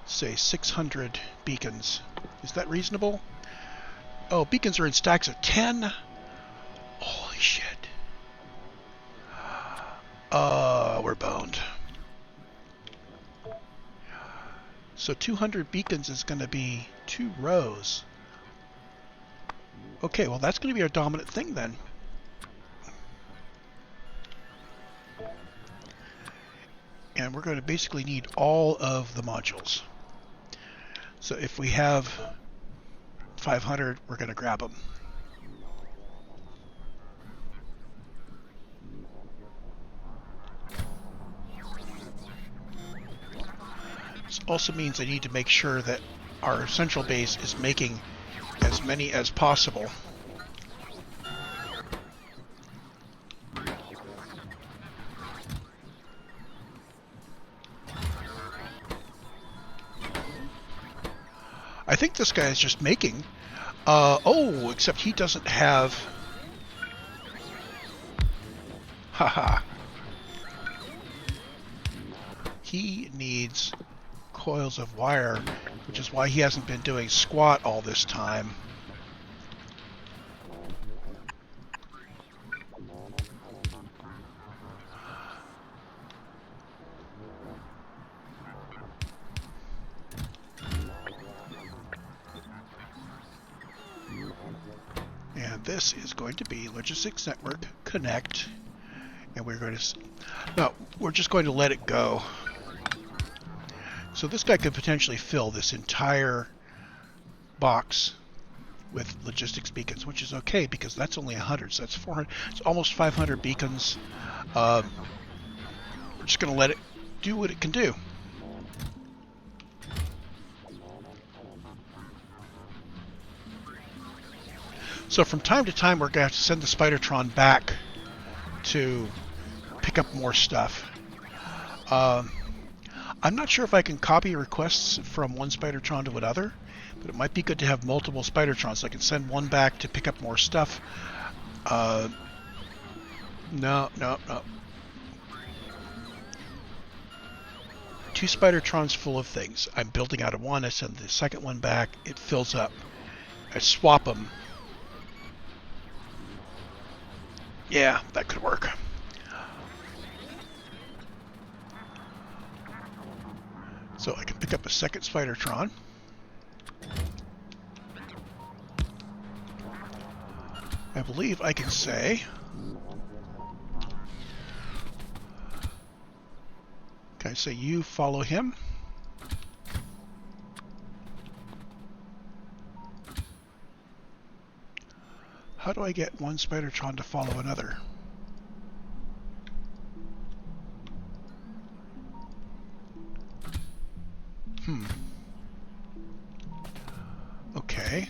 Speaker 1: say, 600 beacons. Is that reasonable? Oh, beacons are in stacks of 10? Holy shit. We're boned. So 200 beacons is going to be 2 rows. Okay, well that's going to be our dominant thing then. And we're going to basically need all of the modules. So if we have 500, we're going to grab them. This also means I need to make sure that our central base is making as many as possible. I think this guy is just making. Oh, except he doesn't have... Haha. He needs coils of wire, which is why he hasn't been doing squat all this time. And this is going to be Logistics Network Connect. And we're going to... No, we're just going to let it go. So this guy could potentially fill this entire box with logistics beacons, which is okay because that's only 100, so that's 400. It's almost 500 beacons. We're just going to let it do what it can do. So from time to time, we're going to have to send the Spidertron back to pick up more stuff. I'm not sure if I can copy requests from one Spidertron to another, but it might be good to have multiple Spidertrons. So I can send one back to pick up more stuff. No. 2 Spidertrons full of things. I'm building out of one. I send the second one back. It fills up. I swap them. Yeah, that could work. So I can pick up a second Spidertron. I believe I can say... Can I say you follow him? How do I get one Spidertron to follow another? Okay.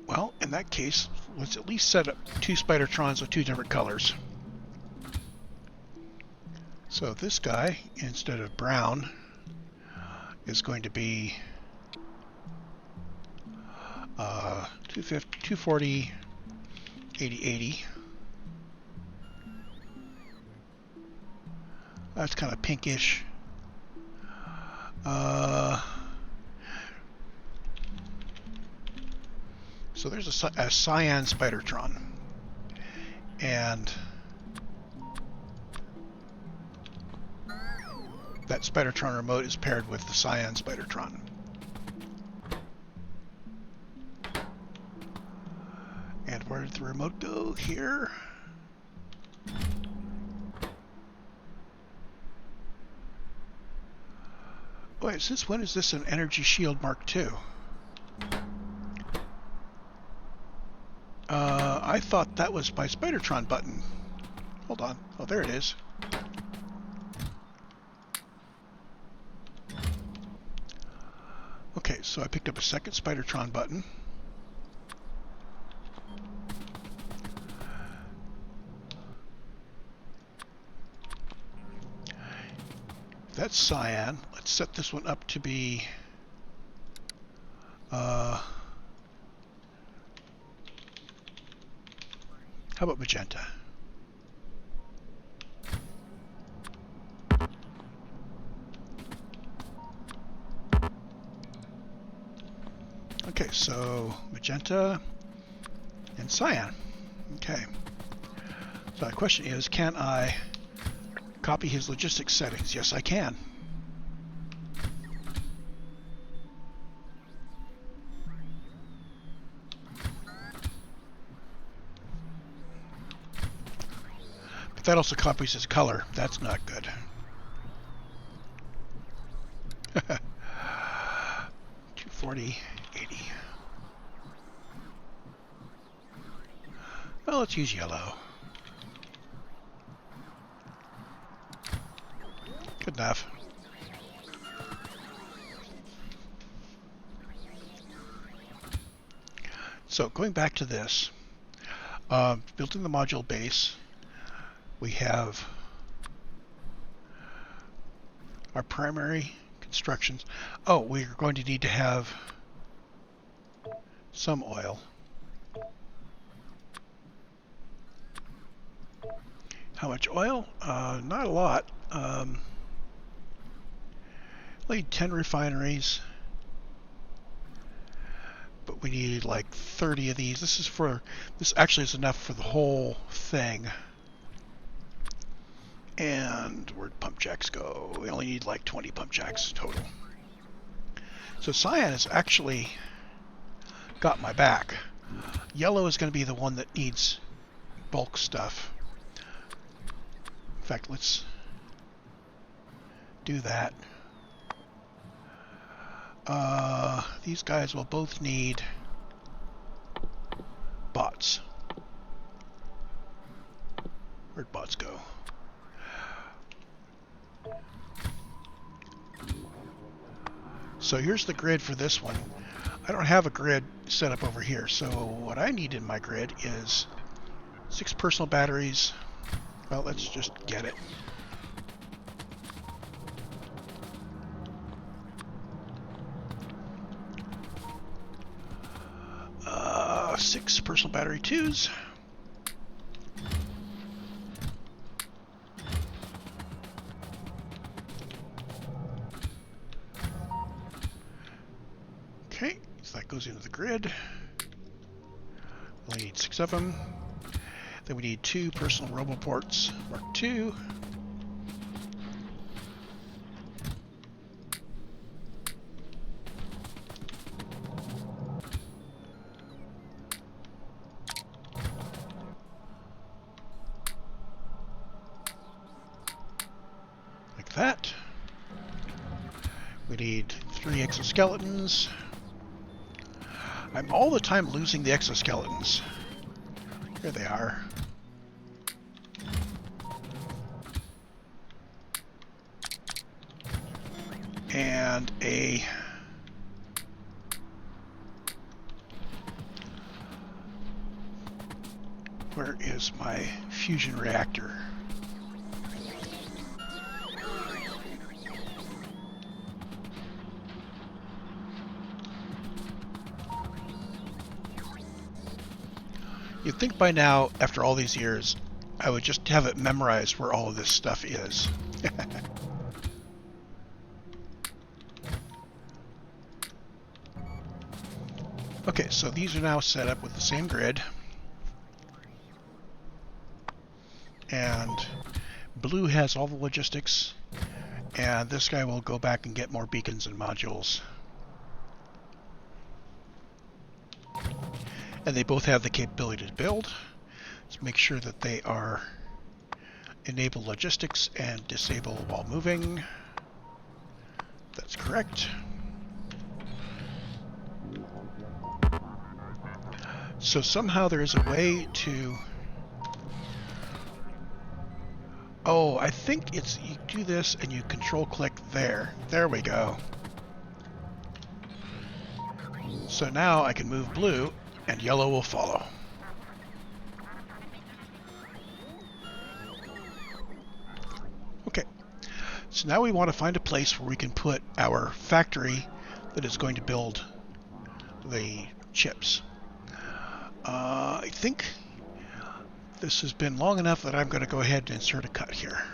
Speaker 1: Well, in that case, let's at least set up 2 Spidertrons with 2 different colors. So this guy, instead of brown, is going to be 240, 80, 80. That's kind of pinkish. So there's a cyan Spidertron, and that Spidertron remote is paired with the cyan Spidertron. And where did the remote go? Here. Wait, since when is this an Energy Shield Mark II? I thought that was my Spidertron button. Hold on. Oh, there it is. Okay, so I picked up a second Spidertron button. That's cyan. Let's set this one up to be how about magenta? Okay, so magenta and cyan. Okay. So the question is, can I copy his logistics settings? Yes, I can. But that also copies his color. That's not good. 240, 80. Well, let's use yellow. Good enough. So going back to this, building the module base, we have our primary constructions. Oh, we're going to need to have some oil. How much oil? Not a lot. Only 10 refineries. But we need like 30 of these. This actually is enough for the whole thing. And where'd pump jacks go? We only need like 20 pump jacks total. So cyan has actually got my back. Yellow is going to be the one that needs bulk stuff. In fact, let's do that. These guys will both need bots. Where'd bots go? So here's the grid for this one. I don't have a grid set up over here, so what I need in my grid is 6 personal batteries. Well, let's just get it. Six personal battery 2s. Okay, so that goes into the grid. We only need 6 of them. Then we need 2 personal roboports, Mark II. That. We need 3 exoskeletons. I'm all the time losing the exoskeletons. Here they are. And a where is my fusion reactor? You'd think by now, after all these years, I would just have it memorized where all of this stuff is. Okay, so these are now set up with the same grid. And blue has all the logistics, and this guy will go back and get more beacons and modules. And they both have the capability to build. Let's make sure that they are enable logistics and disable while moving. That's correct. So somehow there is a way to... Oh, I think it's you do this and you control click there. There we go. So now I can move blue and yellow will follow. Okay, so now we want to find a place where we can put our factory that is going to build the chips. I think this has been long enough that I'm going to go ahead and insert a cut here.